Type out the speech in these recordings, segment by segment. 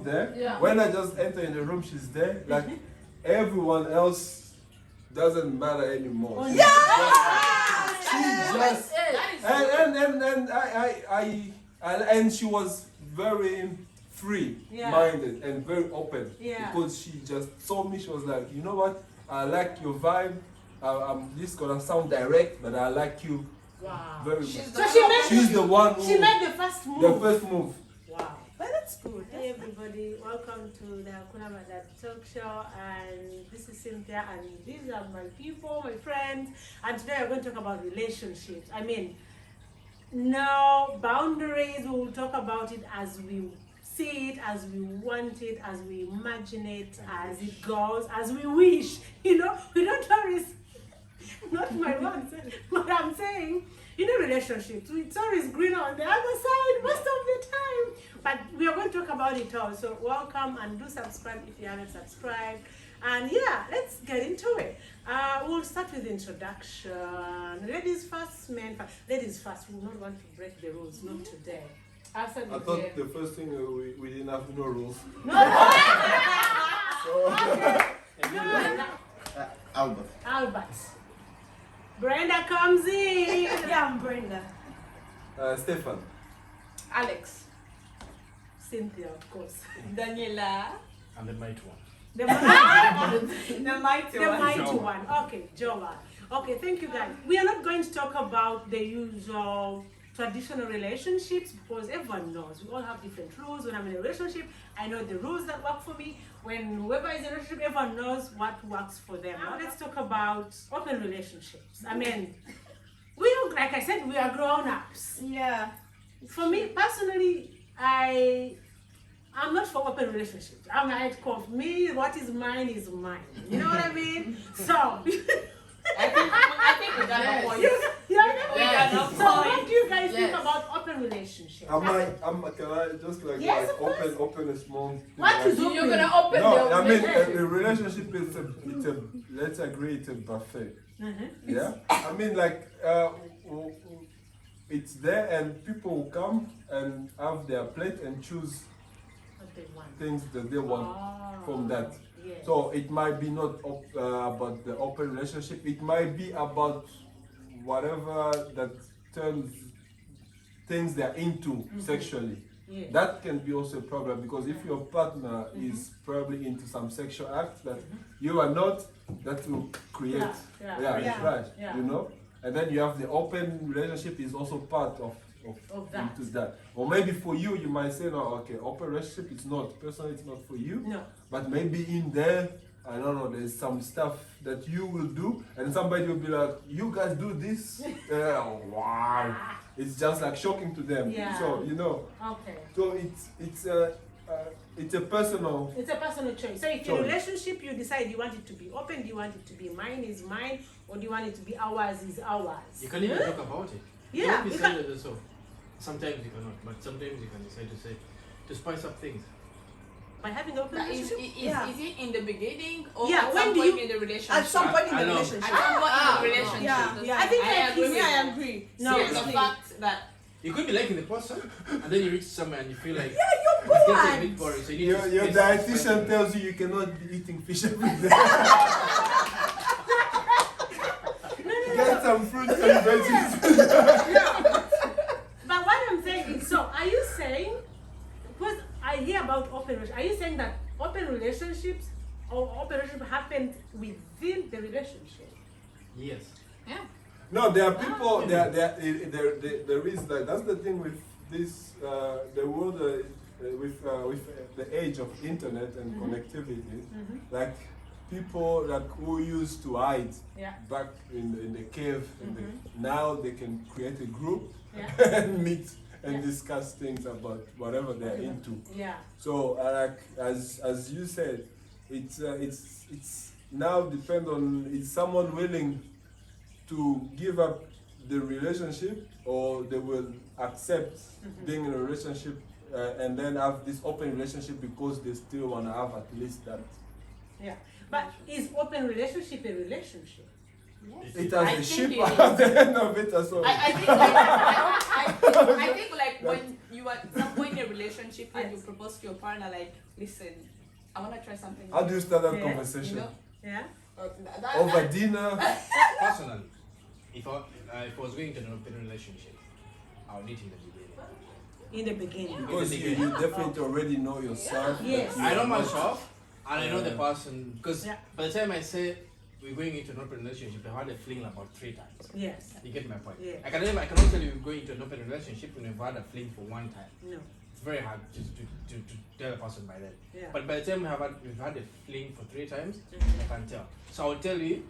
not there. Yeah. When I just enter in the room, she's there. Like everyone else doesn't matter anymore. She just and she was very free-minded and very open because she just told me, she was like, you know what? I like your vibe. I'm just gonna sound direct, but I like you very much. So she's the one who she made the first move. The first move. Wow. But that's good. Hey everybody, welcome to the Hakuna Matata talk show, and this is Cynthia, and these are my people, my friends, and today we're going to talk about relationships. I mean, no boundaries. We will talk about it as we see it, as we want it, as we imagine it, as it goes, as we wish. You know, we don't always, not my words, but I'm saying, you know, relationships, it's always greener on the other side most of the time. But we are going to talk about it all. So welcome, and do subscribe if you haven't subscribed. And yeah, let's get into it. We'll start with introduction. Ladies first, men first. Ladies first. We will not want to break the rules, not today. I thought the first thing we didn't have no rules. No. Albert. Brenda comes in. Yeah, I'm Brenda. Stefan. Alex. Cynthia, of course. Daniela. And the mighty one. The mighty one. Okay, Joa. Okay, thank you guys. We are not going to talk about the usual traditional relationships because everyone knows we all have different rules. When I'm in a relationship, I know the rules that work for me. When whoever is in a relationship, everyone knows what works for them. Now let's talk about open relationships. I mean, we all, like I said, we are grown-ups. Yeah. For me personally, I'm not for open relationships. I'm like, for me, what is mine is mine. You know what I mean? So I think we got a point. So what do you guys think about open relationships? Can I just like, Yes, open a small. What is open? You're gonna open No, the I mean relationship. a relationship is let's agree it's a buffet. Yeah, I mean like it's there and people will come and have their plate and choose things that they want from that. Yes. So it might be not about the open relationship. It might be about whatever that turns things they're into sexually. Yes. That can be also a problem because if your partner is probably into some sexual acts that you are not, that will create right. You know. And then you have the open relationship is also part of that. Into that. Or maybe for you, you might say, no, okay, open relationship, it's not. Personally, it's not for you. No. But maybe in there, I don't know, there's some stuff that you will do, and somebody will be like, you guys do this? Wow. It's just like shocking to them. Yeah. So, you know. Okay. So it's a personal... It's a personal choice. So if your relationship, you decide you want it to be open, do you want it to be mine is mine, or do you want it to be ours is ours? You can even talk about it. Yeah. You can decide so. Sometimes you cannot, but sometimes you can decide to spice up things. By having open relationship? Is it in the beginning or Yeah, at when some do point you- in the relationship? At some point in the At relationship. some point in the relationship. Yeah. I think I agree with I you. agree. No, The fact that You could be liking the person, and then you reach somewhere and you feel like Yeah, you're it's getting a bit bored. boring. So you need Your to space dietitian it. tells you cannot be eating fish every day. Get some fruits and veggies. But what I'm saying is, so are you saying, because I hear about open relationships, are you saying that open relationships or open relationship happens within the relationship? Yes. yeah. No, there are people. There is that. That's the thing with this. The world with the age of internet and connectivity. Like people like who used to hide back in the cave, now they can create a group and meet and discuss things about whatever they're into. Yeah. So like as you said, it's now depend on, is someone willing to give up the relationship, or they will accept being in a relationship and then have this open relationship because they still want to have at least that. Yeah. But is open relationship a relationship? Yes. It I has a think ship it at the end of it as well. I think like when you are at some point in a relationship and you propose to your partner, like, listen, I want to try something. How do you start that Yeah. conversation? You know? Yeah. Over dinner? Personally, if I was going to an open relationship, I would need in the beginning. In the beginning. Because you definitely already know yourself. that Yes. you I know are not- myself, and I know the person. Because Yeah. by the time I say we're going into an open relationship, I had a fling about 3 times. Yes. You get my point? Yeah. I cannot tell you we're going into an open relationship when you've had a fling for 1 time. No. It's very hard to tell a person by then. Yeah. But by the time we've had a fling for 3 times, Mhm. I can tell. So I'll tell you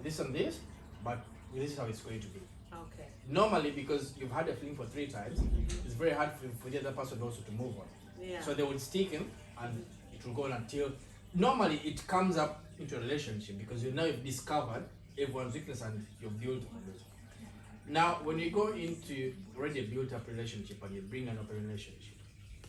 this and this, but this is how it's going to be. Okay. Normally, because you've had a fling for 3 times, it's very hard for the other person also to move on. Yeah. So they would stick in and it will go on until normally it comes up into a relationship because you've discovered everyone's weakness and you've built on it. Now, when you go into already a built up relationship and you bring an open relationship,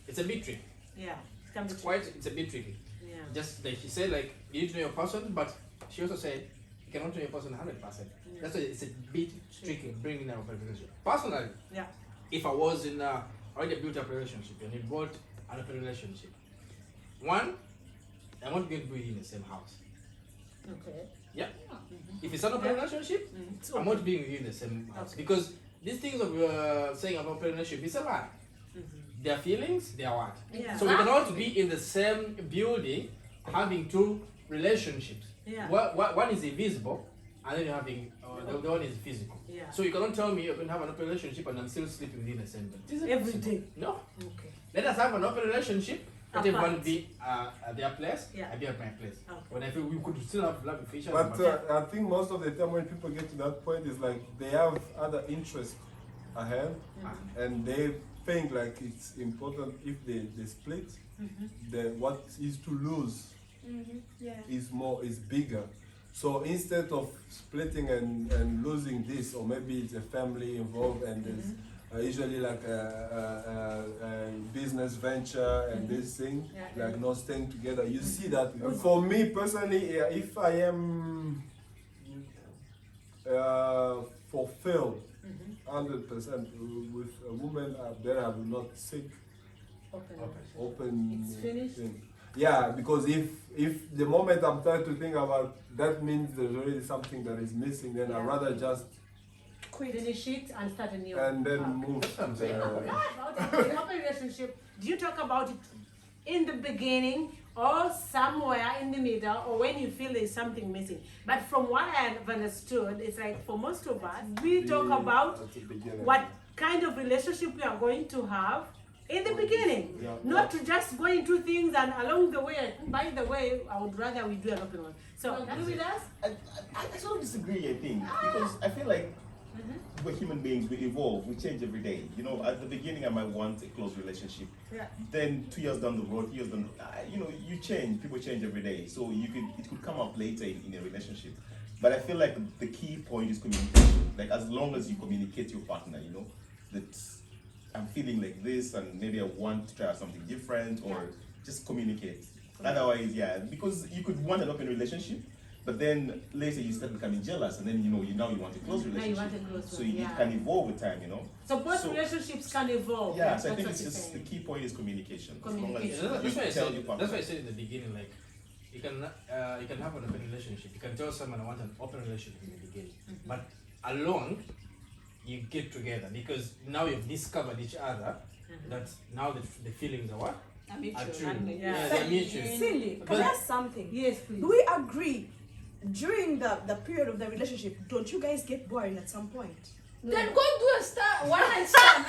it's a bit tricky. Yeah. It can be It's a bit tricky. Yeah. Just like she said, like you need to know your person, but she also said you cannot know your person 100%. Yeah. That's why it's a bit tricky bringing an open relationship. Personally, Yeah. if I was in already a built up relationship and you brought an open relationship, one, I'm not going to be in the same house. Okay. Yeah. If it's an open Yeah. relationship, It's I'm okay. not being with you in the same house Okay. because these things of saying about open relationship is a lie. Their feelings, they are what? Yeah. So we cannot be in the same building having 2 relationships. Yeah. One is invisible, and then you're having the one is physical. Yeah. So you cannot tell me you're going to have an open relationship and I'm still sleeping within the same bed. This is Every impossible. day. No. Okay. Let us have an open relationship. Let Apart. everyone be at their place. Yeah. I be at my place. Okay. When I feel we could still have love with each other. But I think most of the time when people get to that point is like they have other interests ahead and they think like it's important if they split, then what is to lose Yeah. is bigger. So instead of splitting and losing this, or maybe it's a family involved and there's usually like a business venture and this thing, Yeah. like not staying together. You see that. For me personally, if I am fulfilled 100% with a woman, then I will not seek Open. open It's finished? thing. Yeah, because if the moment I'm trying to think about that means there's already something that is missing, then I'd Yeah. rather just Finish it and start a new and then Okay. move. That's what I'm saying. About an open relationship, do you talk about it in the beginning or somewhere in the middle or when you feel there's something missing? But from what I have understood, it's like for most of us, we talk about at the beginning. what kind of relationship we are going to have in the beginning. Yeah. Not to just go into things and along the way, by the way, I would rather we do an open one. So, agree with us? I sort of disagree, I think, because I feel like we're human beings, we evolve, we change every day. You know, at the beginning I might want a close relationship. Yeah. Then 2 years down the road, 3 years down you know, you change, people change every day. So it could come up later in a relationship. But I feel like the key point is communication. Like as long as you communicate to your partner, you know, that I'm feeling like this and maybe I want to try out something different or just communicate. Otherwise, yeah, because you could want an open relationship, but then later you start becoming jealous and then you want a close Now you relationship. want a close So one, it yeah. can evolve with time, you know. So both So- relationships can evolve. Yeah, so I That's think what it's you're just the saying. key point is communication. As long Communication. as That's why I you tell said. your partner. That's why I said in the beginning, like you can have an open relationship. You can tell someone I want an open relationship in the beginning, but along you get together because now you've discovered each other. That now the feelings are what I mean, are true. true. Yeah, they're mutual. Cindy, can But- I ask something? Yes, please. Do we agree during the period of the relationship, don't you guys get boring at some point? Then go do a one night stand.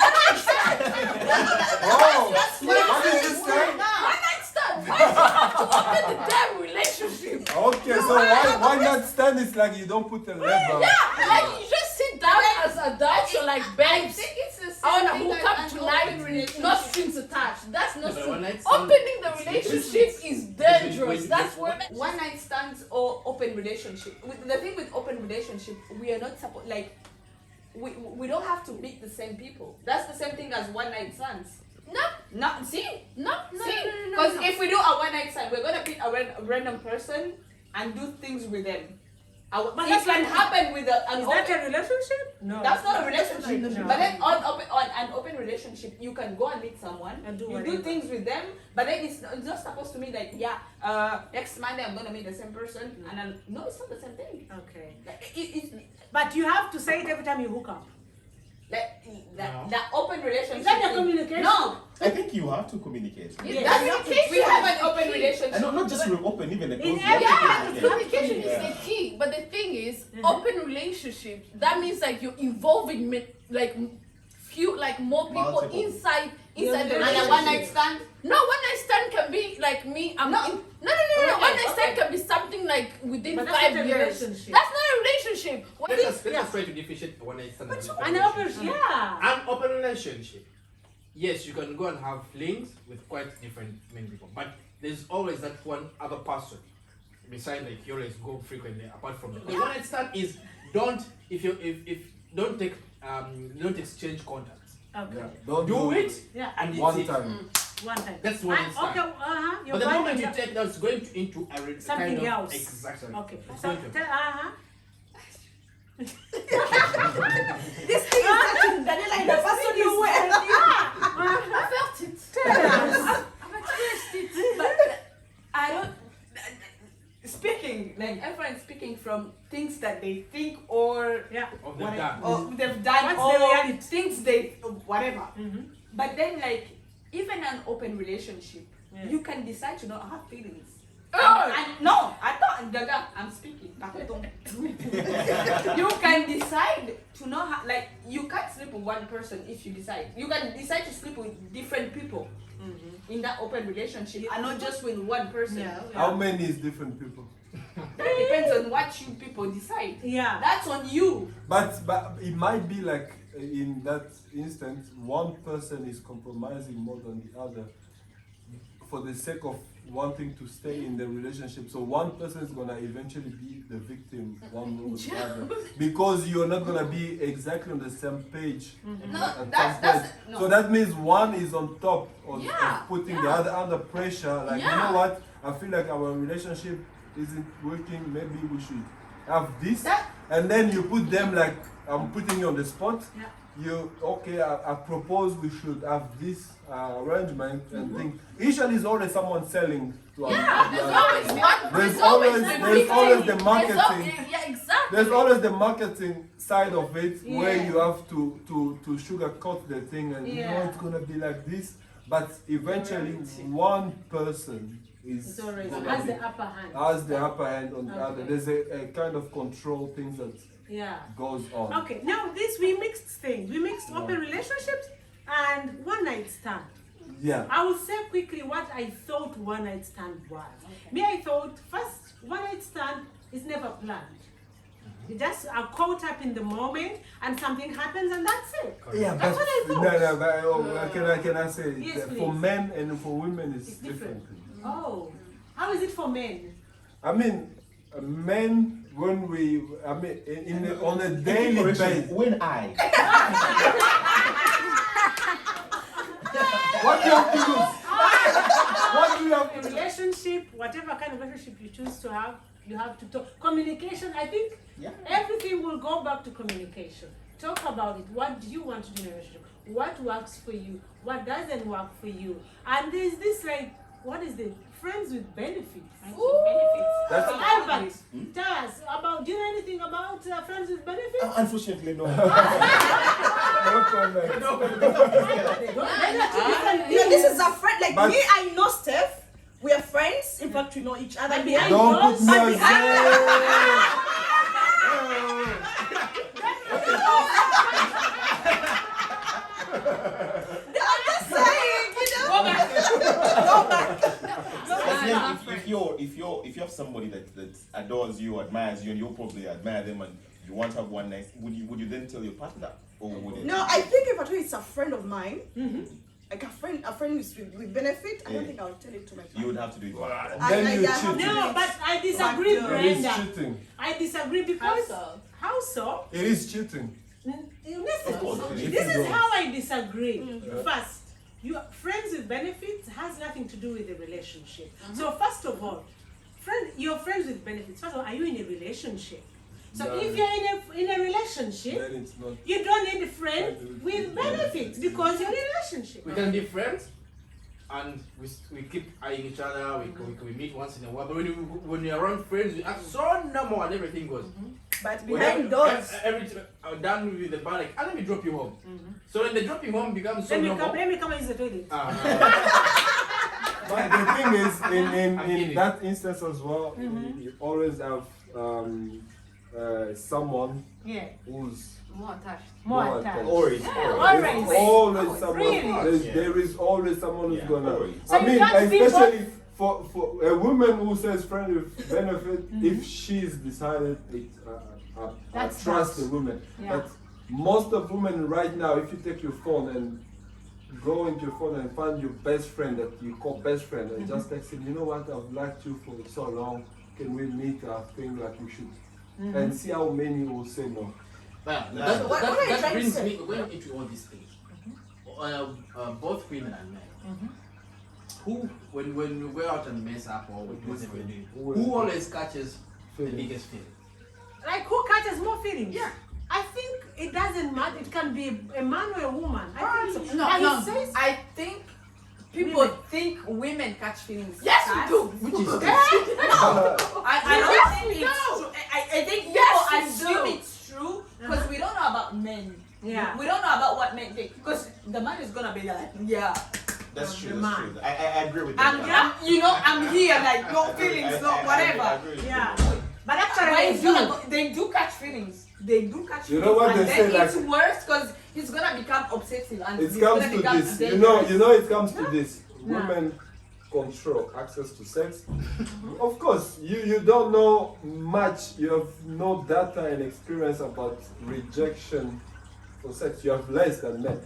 Oh, what is this thing? One night stand. Why do you have to open the damn relationship? Okay, so why not stand? It's like you don't put a lever. Like you just sit down as adults, you're like, I babes, think it's the same I wanna thing hook as up an tonight, open relationship. not strings attached. That's not But true. one night stand- Opening the relationship is dangerous. That's where One night stands or open relationship. The thing with open relationship, we are not supposed we don't have to meet the same people. That's the same thing as one night stands. No, see, because if we do a one night stand, we're gonna pick a random person and do things with them. But It that's can not- happen with an Is open. that a relationship? No. That's not a relationship. No. But then on an open relationship, you can go and meet someone, And do you whatever. do things with them, but then it's not supposed to mean like, next Monday I'm gonna meet the same person, and then no, it's not the same thing. Okay. Like, But you have to say it every time you hook up. like No. that open relationship. Is that a thing- communication? No, I think you have to communicate. Yes. that's we have an open relationship. And not just open, even a close every- relationship. Communication Yeah. is the key, but the thing is, open relationships. That means like you're involving more people Multiple. inside Yeah, the And a relationship. one night stand. No, one night stand can be like me. No. No. Okay, One night stand okay. can be something like within But that's 5 not a years. relationship. That's not a relationship. What Let is- us try to differentiate one night stand. and An open, yeah. An open relationship. Yes, you can go and have flings with quite different many people, but there's always that one other person beside, like you always go frequently apart from the one night stand is don't don't exchange contacts. Okay. Yeah. Don't Do it Yeah. and it's one it. time. One time. That's one And- night stand. Okay. But You're the buying moment a- you take that, it's going into a Something kind of else. exactly. Okay. It's So going to- This thing is touching Daniela in the person you were. I felt it. I've experienced it, but I don't. Speaking, like everyone's speaking from things that they think or Yeah. Of the what- done. or they've done What's the or reality? things they whatever. Mm-hmm. But then, like, even an open relationship, Yeah. you can decide to not have feelings. Oh. And no, I thought, Gaga, I'm speaking. You can decide to not have, like, you can't sleep with one person if you decide. You can decide to sleep with different people in that open relationship and not just with one person. Yeah. How many is different people? That depends on what you people decide. Yeah. That's on you. But it might be like in that instance, one person is compromising more than the other for the sake of wanting to stay in the relationship. So one person is gonna eventually be the victim, one or the other, because you're not gonna be exactly on the same page. No, at some that's point. no. So that means one is on top of Yeah, putting the yeah. other under pressure. Like you Yeah. know what? I feel like our relationship isn't working. Maybe we should have this, That- and then you put them like I'm putting you on the spot. Yeah. You okay? I propose we should have this arrangement and thing. Usually, it's always someone selling to Yeah, there's other always person. one. There's always the There's marketing. yeah, exactly. There's always the marketing side of it where Yeah. you have to sugarcoat the thing and you know Yeah. it's gonna be like this, but eventually one person is It's always gonna has be- the upper hand. has the upper hand on the Okay. other. There's a kind of control things that Yeah. goes on. Okay. Now we mixed things. We mixed open relationships and one night stand. Yeah. I will say quickly what I thought one night stand was. Me, I thought first one night stand is never planned. You just are caught up in the moment and something happens and that's it. Yeah, That's what I thought. No, but can I say Yes, that please. for men and for women it's It's different. different. Oh, how is it for men? I mean, men when on a daily basis. When I. What do you have to lose? What do you have A to lose? relationship, whatever kind of relationship you choose to have, you have to talk. Communication, I think Yeah. everything will go back to communication. Talk about it. What do you want to do in a relationship? What works for you? What doesn't work for you? And there's this like, what is the friends with benefits? That's Albert, tell us about, do you know anything about friends with benefits? Unfortunately, no. no comment. Yeah, this is a friend. Like But- me, I know Steph. We are friends. In fact, we know each other. But behind Don't doors. put me But on behind I'm just saying, you know. Go back. If you have somebody that adores you, admires you, and you probably admire them, and you want to have one night, would you then tell your partner, or would it? No, I think if at all it's a friend of mine, like a friend with benefit, I don't Yeah. think I would tell it to my You partner. would have to do it. Then you I have cheat. to- No, but I disagree, But, It is Brenda. cheating. I disagree because so? how so? It is cheating. Listen, Of course, if this you is don't. how I disagree. First, you friends with benefits has nothing to do with the relationship. So first of all, you're friends with benefits. First of all, are you in a relationship? So No. if you're in a relationship, then it's not. you don't need a friend with benefits because you're in a relationship. We can be friends, and we keep eyeing each other. We meet once in a while. But when you're around friends, we act so normal and everything goes. But When behind doors. every done with the bar, like, let me drop you home. So when the dropping home becomes so normal. Let me come and use the toilet. But the thing is, I'm in kidding. that instance as well, you always have someone Yeah. who's More attached. More attached. Always. There's always someone. Really? There is always someone who's Yeah, gonna. always. So I you mean, can't be especially for a woman who says friend with benefit, if she's decided it, I That's trust that. the woman. Yeah. But most of women right now, if you take your phone and go into your phone and find your best friend that you call best friend and just text him, you know what, I've liked you for so long, can we meet? I think like we should. And see how many will say no. But Nah. that, What are you that trying to brings say? me going into all these things. Both women and men. Who, when we go out and mess up or whatever we're doing, who always catches the biggest feeling? Like who catches more feelings? Yeah. I think it doesn't matter. It can be a man or a woman. I think so. No, But no. he says I think people think women catch feelings. Yes, we do. Which is I don't Yes, think we it's do. true. I think Yes, people we assume do. it's true because we don't know about men. Yeah. We don't know about what men think because the man is gonna be like, yeah, That's true. The That's man. true. I agree with that. I'm here, like no feelings, no whatever. I agree with Yeah. that. But But actually, it's gonna go, they do catch feelings. They do catch You feelings. know what and they then say, it's worse because he's gonna become obsessive and It he's comes gonna to become this. dangerous. You know, it comes to this. Women control access to sex. Of course, you don't know much. You have no data and experience about rejection for sex. You have less than men.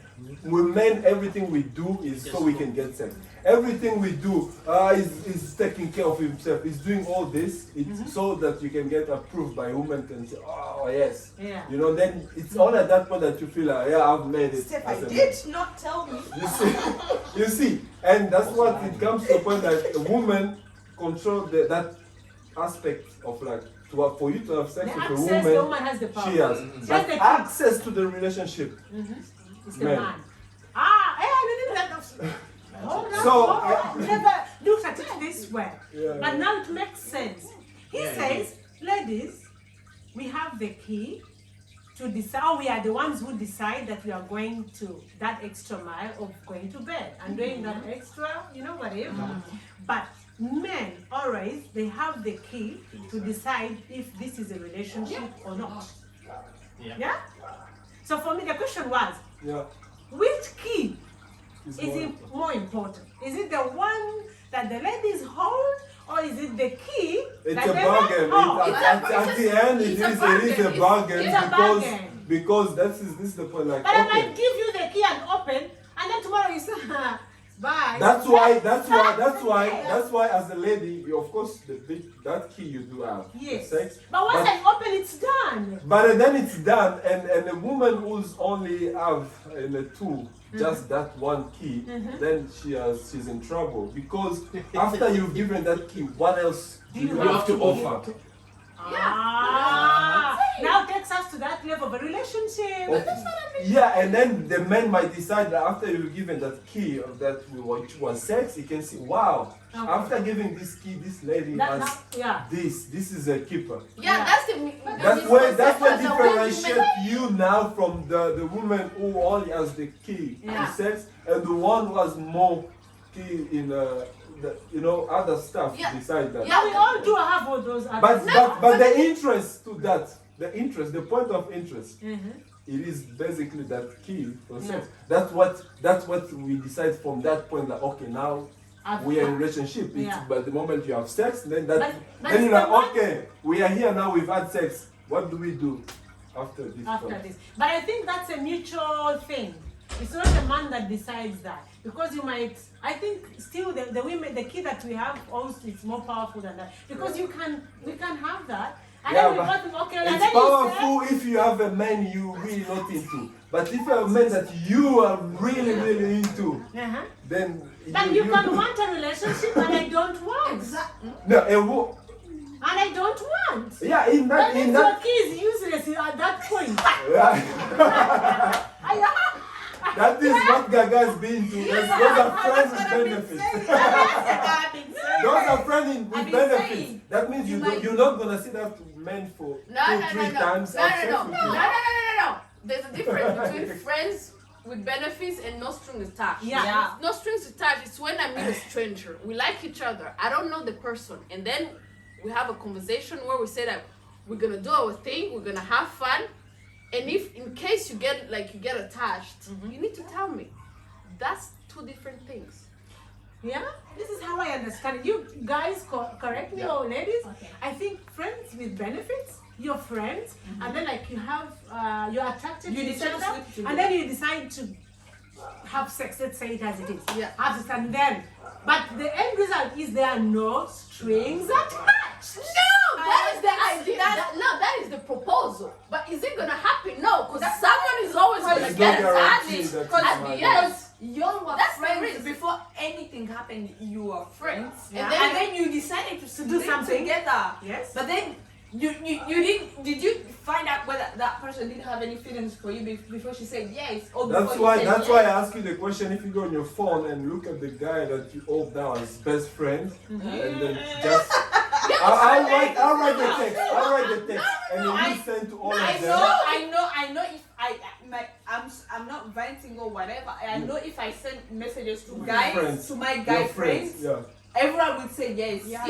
With men, everything we do is so we can get sex. Everything we do is taking care of himself. He's doing all this it's so that you can get approved by women and say, oh yes. Yeah. You know, then it's all at that point that you feel like, yeah, I've made it. Steph, as I a did man. not tell me. You see, and that's what it comes to a point that a woman control that aspect of like for you to have sex the with a access, the woman, woman has the power. she has. She But has the key. access to the relationship. It's the Man. man. I didn't know that. Hold on, So, hold on. Never looked at it this way. Yeah. But now it makes sense. He says, ladies, we have the key to decide, we are the ones who decide that we are going to that extra mile of going to bed and doing that extra, whatever. But men always, they have the key to decide if this is a relationship or not. Yeah? So for me, the question was, Yeah. which key It's is more it more important? Is it the one that the ladies hold, or is it the key It's that a the bargain. men hold? At the end, it is a bargain It's a bargain. because this is the point. Like, But I okay, might give you the key and open, and then tomorrow you say, bye. that's why as a lady, of course, that key you do have Yes. sex. But once I open, it's done. But then it's done, and a woman who's only have in the two, just that one key, then she's in trouble because after you've given that key, what else do you have to offer? Now takes us to that level of a relationship. Yeah, and then the man might decide that after you've given that key of that which was sex, he can see, wow, after giving this key, this lady has this is a keeper. Yeah, that's the. That's what differentiates you now from the woman who only has the key to sex and the one who has more key in other stuff beside that. Yeah, we all do have all those others. But the interest to that, the point of interest, it is basically that key for sex. That's what we decide from that point. Like, okay, now we are in a relationship. But the moment you have sex, then then you're like, okay, we are here now. We've had sex. What do we do after this? But I think that's a mutual thing. It's not a man that decides that, because I think still the women, the key that we have also is more powerful than that, because we can have that. And then we got them, okay, and it's then powerful if you have a man you really not into. But if you have a man that you are really, really into, then you can want a relationship and I don't want. Exactly. No, And I don't want. yeah, Yeah, in That that, means in your that, key is useless at that point. yeah. That is what Gaga's been to. Those are friends with benefits. Those are friends with I've been benefits. saying, That means you're not gonna see that man for No, two, no, three no, no. times. No, have no, no, sex no, with no, you. no, no, no. There's a difference between friends with benefits and no strings attached. Yeah. No strings attached. It's when I meet a stranger. We like each other. I don't know the person, and then we have a conversation where we say that we're gonna do our thing. We're gonna have fun, and if in case you get attached, you need to tell me. That's two different things. Yeah, this is how I understand it. You guys correct me, or ladies. Okay. I think friends with benefits, you're friends, and then like you have, you're attracted You to each decide to other, sleep together. and then you decide to have sex. Let's say it as it is. Yeah. Have sex, and then, but the end result is there are no strings attached. No, that is the idea. That is the proposal. But is it gonna happen? No, because someone is always gonna It's get no guarantee attached. that At it's the not. end, y'all were That's the friends risk. before anything happened. You were friends, Yeah. and then you decided to do sleep something. together. Yes. But then you didn't. Did you find out whether that person didn't have any feelings for you before she said yes, or before That's you why. said That's yes? why I ask you the question. If you go on your phone and look at the guy that you hold down as best friend, and then just I'll write the text. I'll write the text, and then you send to all of I them. know. If I'm not venting or whatever. I know if I send messages to guys, friends. to my Your guy friends, Yeah. everyone would say yes. yeah, I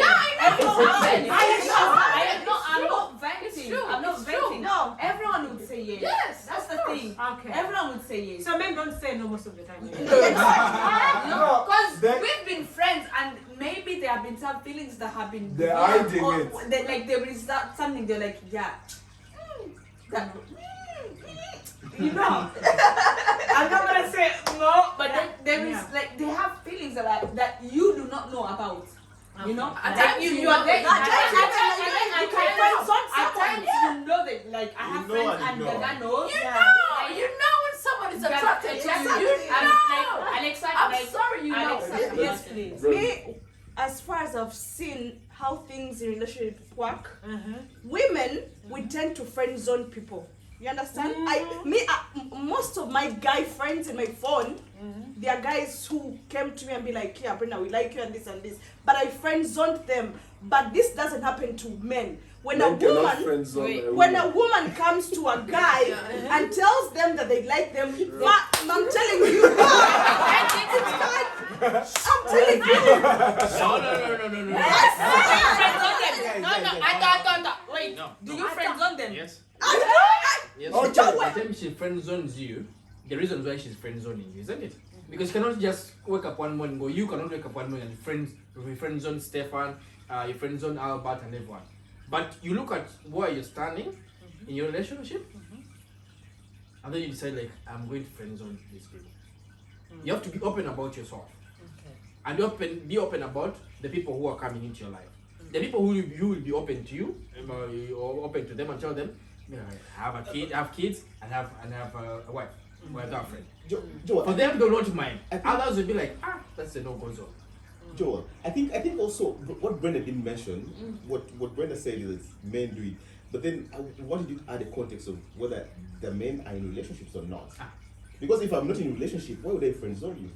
know. I'm not venting. It's true. I'm not It's true. venting. No, everyone would say yes. Yes, That's of the course. thing. Okay. Everyone would say yes. So men don't say no most of the time. No, Because they- we've been friends, and maybe there have been some feelings that have been They're developed, hiding or it. like there is something they're like, yeah, that, you know. I'm not gonna say no, but then there is like they have feelings that you do not know about. You know, At like times you you are know there. that. At times you know that, like I have You know friends and and you know. Gaga knows. You know when someone is attracted to you. You know. Alexa, I'm sorry, you know. Alexa, Yes, please. Me, as far as I've seen how things in relationship work, women we tend to friend zone people. You understand? Most of my guy friends in my phone, they are guys who came to me and be like, yeah, Brenda, we like you and this and this. But I friend zoned them. But this doesn't happen to men. When Men cannot a woman friend zone a when woman. a woman comes to a guy and tells them that they like them, I'm telling you, I'm telling you. No. Wait, No. do you friend zone them? Yes. Yes. Okay. The time she friend zones you, the reason why she's friend zoning you, isn't it? Because you cannot just wake up one morning, you cannot wake up one morning and friend zone Stefan, you friend zone Albert and everyone. But you look at where you're standing in your relationship, and then you decide like, I'm going to friend zone these people. You have to be open about yourself. And be open about the people who are coming into your life. The people who will be open to you, or open to them and tell them, I have a kid, I have kids, and have a wife, or a girlfriend. Joel, For them, they don't mind. Others will be like, that's a no-go zone. Joel, I think also what Brenda didn't mention, what Brenda said is men do it, but then I wanted you to add a context of whether the men are in relationships or not. Because if I'm not in a relationship, why would I friend zone you?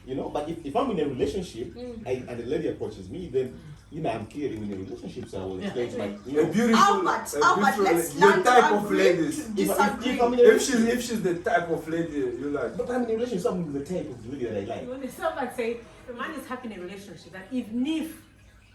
You know, but if I'm in a relationship and the lady approaches me, then I'm clearly in a relationship, so I will explain to my A beautiful, Albert, let's your learn type to of agree ladies. to disagree. if I'm in a If she's the type of lady you like, but I'm in a relationship, so I'm the type of lady that I like. When someone say a man is happy in a relationship, that even if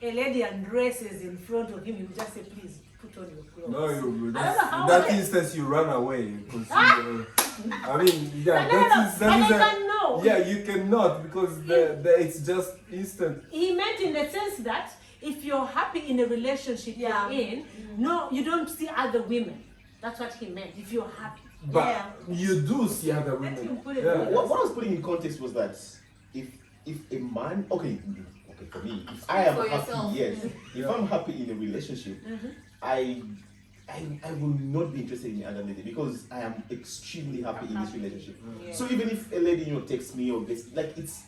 a lady undresses in front of him, you just say, please put on your clothes. no, I don't know how in that I- instance you run away. Because I mean, yeah, No, that and is I a, can know. yeah, you cannot because it's just instant. He meant in the sense that if you're happy in a relationship you're in, no, you don't see other women. That's what he meant. If you're happy. But you do see other Let women. him put it Yeah. like What I was putting in context was that if a man, okay, for me, if I am For happy, yourself. yes, if I'm happy in a relationship, I will not be interested in other lady because I am extremely happy in this relationship. So even if a lady texts me or gets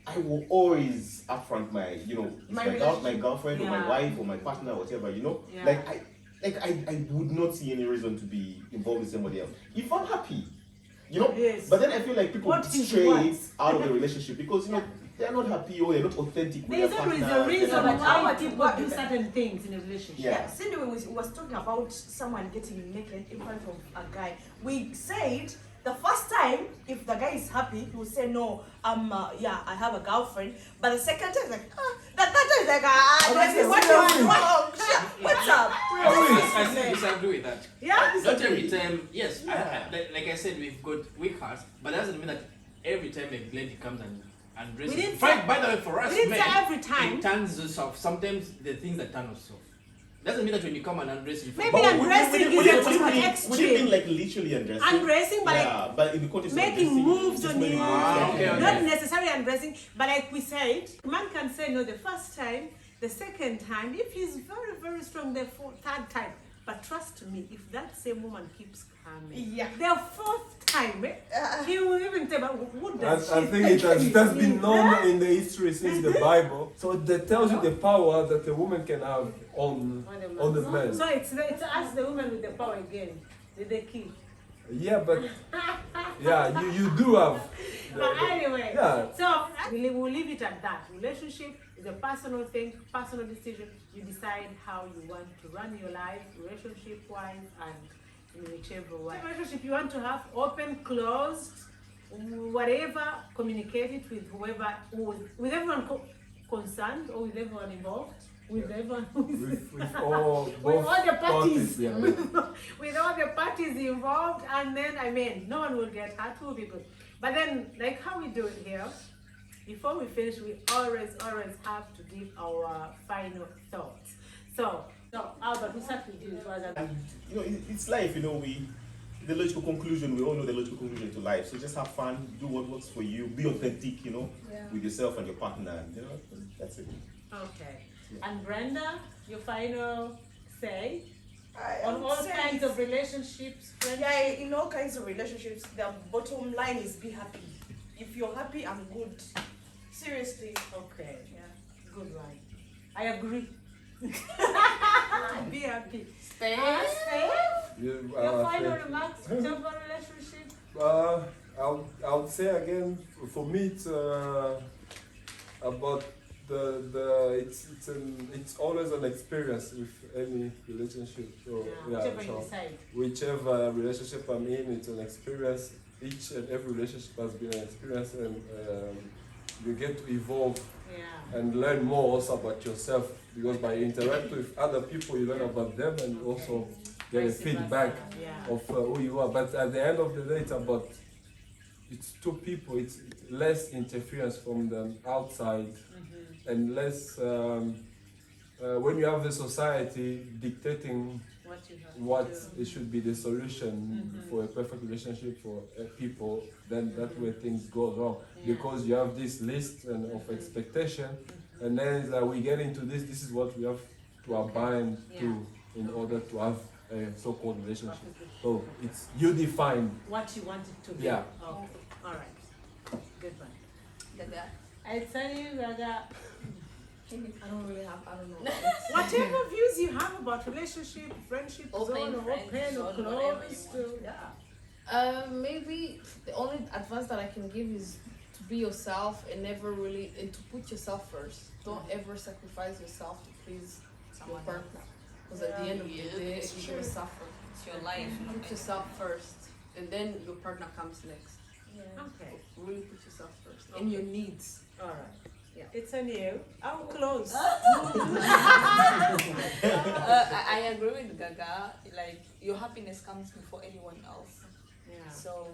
I will always upfront my my girlfriend or my wife or my partner or whatever, Yeah. like like I would not see any reason to be involved with somebody else if I'm happy, you know. Yes. But then I feel like people What is stray what? out of the relationship because you know they're not happy or they're not authentic with There's their always partner. a reason They're not- why people do certain things in a relationship. Yeah. Cindy was talking about someone getting naked in front of a guy. We said the first time, if the guy is happy, he will say no. I have a girlfriend. But the second time, like, that time is like, what is wrong? What's up? I disagree with that. Yeah. Not every time. Yes, like I said, we've got weak hearts, but that doesn't mean that every time a lady comes and dresses. We didn't Frank, say- by the way, for us we didn't men, say every time. it turns us off. Sometimes the things that turn us off. Doesn't mean that when you come and undress you. Maybe But undressing we is didn't a mean extreme. like literally undressing. Undressing, but yeah, but in the context of making undressing, moves just on maybe you. Ah, okay, okay. Not necessarily undressing, but like we said, man can say no the first time, the second time, if he's very, very strong, the third time. But trust me, if that same woman keeps coming, the fourth time, he will even tell, but what does I think it has been known in the history since the Bible. So that tells you the power that a woman can have on the man. So it's us, the woman with the power again, the key. Yeah, but yeah, you do have. But anyway, Yeah. so we'll leave it at that. Relationship is a personal thing, personal decision. You decide how you want to run your life, relationship-wise, and in whichever way. Relationship you want to have, open, closed, whatever, communicate it with whoever, with everyone concerned or with everyone involved. With everyone With all the parties, yeah. with all the parties involved, and then no one will get hurt. Will be good. But then, like how we do it here, before we finish, we always have to give our final thoughts. So Albert, we start with you. And you know, it's life. You know, the logical conclusion. We all know the logical conclusion to life. So just have fun, do what works for you, be authentic. You know, with yourself and your partner. And, you know, that's it. Okay. And Brenda, your final say I on would all say kinds of relationships, friendships. Yeah, in all kinds of relationships, the bottom line is be happy. If you're happy, I'm good. Seriously. Okay. Yeah. Good one. I agree. Be happy. Stay. Stay. You, Your final remarks to your relationship. I'll say again. For me, it's about it's always an experience with any relationship. So Whichever so you decide. whichever relationship I'm in, it's an experience. Each and every relationship has been an experience, and you get to evolve and learn more also about yourself, because by interacting with other people, you learn about them and you also get a Vice feedback versa, of who you are. But at the end of the day, it's two people. It's less interference from the outside and less when you have the society dictating what it should be the solution for a perfect relationship for people, then that's where things go wrong, because you have this list of expectation, and then it's like we get into this is what we have to abide to in order to have a so-called relationship. So it's you define what you want it to be. Yeah. Okay. All right. Good one. Gaga. I tell you, Gaga, I don't know. whatever views you have about relationship, friendship, Open, zone, or friend open, or zone, whatever you closed. want. Maybe the only advice that I can give is to be yourself and never really and to put yourself first. Don't ever sacrifice yourself to please your partner, because at the end of the day you're gonna suffer. It's your life. Put yourself first, and then your partner comes next. Okay. Really put yourself first and your needs. All right. Yeah. It's on you. I'll close. I agree with Gaga. Like, your happiness comes before anyone else. Yeah. So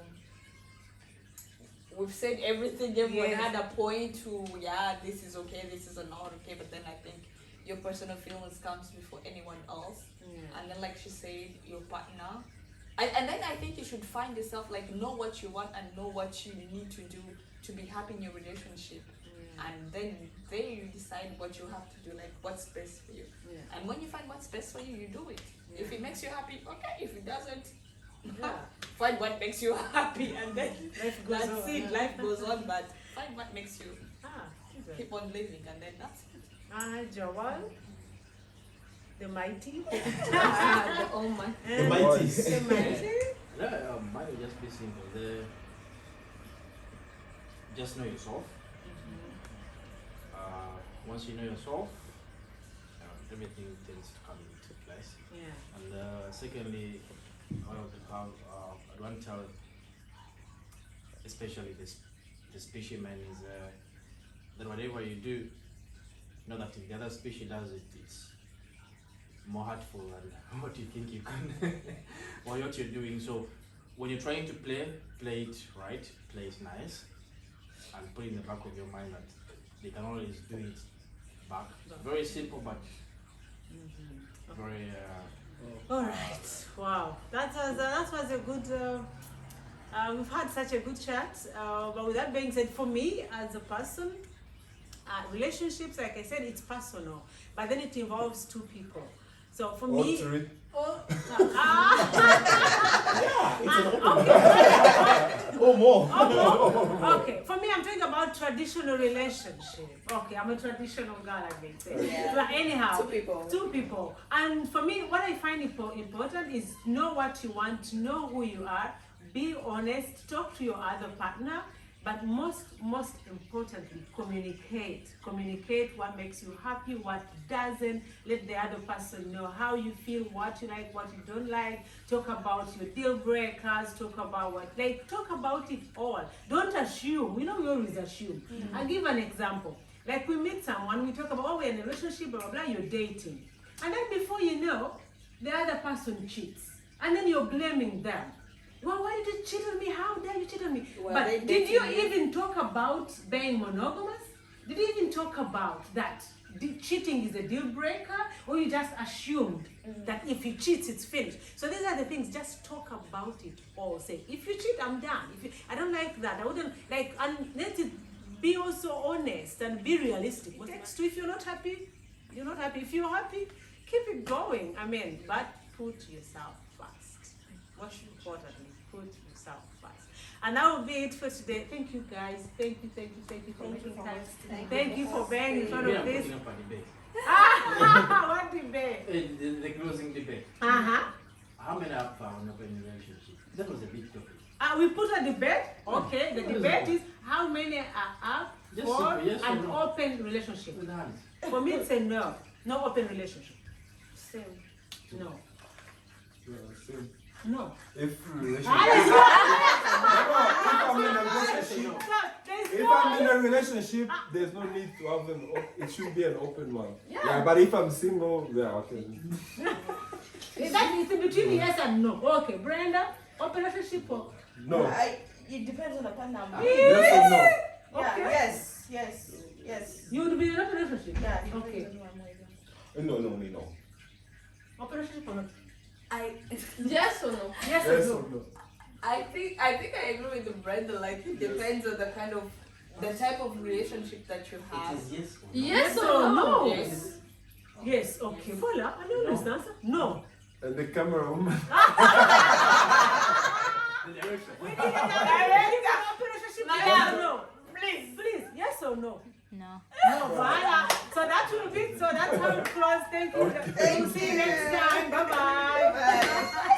we've said everything. Everyone had a point to this is okay, this is not okay. But then I think your personal feelings comes before anyone else. Yeah. And then, like she said, your partner. And then I think you should find yourself, like, know what you want and know what you need to do to be happy in your relationship. And then you decide what you have to do, like what's best for you. And when you find what's best for you, you do it. If it makes you happy, okay. If it doesn't, find what makes you happy, and then that's it. Life goes on, but find what makes you keep on living, and then that's it. Joel? The mighty. The almighty. The mighties. The mighty. No, mine will just be simple. Just know yourself. Once you know yourself, everything tends to come into place. Yeah. And secondly, I want to tell, especially the species man, is that whatever you do, know that if the other species does it, it's more hurtful than what you think you can, or what you're doing. So when you're trying to play it right, play it nice, and put in the back of your mind that they can always do it back. Very simple, but very. All right. Wow. That was a good. We've had such a good chat. But with that being said, for me as a person, relationships, like I said, it's personal, but then it involves two people. So for Or me, three. Oh, more. Okay, for me, I'm talking about traditional relationship. Okay, I'm a traditional girl, I may say. Yeah. But anyhow, Two people. And for me, what I find important is know what you want, know who you are, be honest, talk to your other partner, but most importantly, communicate. Communicate what makes you happy, what doesn't. Let the other person know how you feel, what you like, what you don't like. Talk about your deal breakers. Talk about talk about it all. Don't assume. We always assume. I'll give an example. Like we meet someone, we talk about, oh, we're in a relationship, blah, blah, blah, you're dating. And then before you know, the other person cheats. And then you're blaming them. Well, why did you cheat on me? How dare you cheat on me? Were But they did you dating you? even talk about being monogamous? Did you even talk about that cheating is a deal breaker? Or you just assumed that if he cheats, it's finished? So these are the things, just talk about it all. Say, if you cheat, I'm done. I don't like that. I wouldn't like, and let it be also honest and be realistic. What next to if you're not happy, you're not happy. If you're happy, keep it going. But put yourself first. Most importantly, put yourself first. And that will be it for today. Thank you guys. Thank you for making time. Thank you for being in front We of are this. putting up a debate. What debate? The closing debate. How many are found up in relationship? That was a big topic. We put a debate. Okay, the debate is how many are up Just for simple, yes or an no? open relationship. With hands. For me, it's a no. No open relationship. Same. No. Yeah, same. No. If relationship. There's If I'm in a relationship, there's no need to have it should be an open one. Yeah. But if I'm single, yeah, okay. It's in between yes and no. Okay, Brenda, open relationship or No. It depends on the partner. Yes or no? Yeah, Okay. yes. You would be in an open relationship? Yeah, Okay. No. Open relationship or not? Yes or no? Yes, Yes or or no? no? I think I agree with Brenda. Like it depends on the type of relationship that you have. It is yes or no. Yes or no? Yes. Yes, okay. Voila, I know this answer. No. And the camera woman. The direction. We need an open relationship. Yes Madam. or no? Please, yes or no? No. No, voila. So that will be, so that's how it close. Thank you. See you next time. Bye-bye. Bye.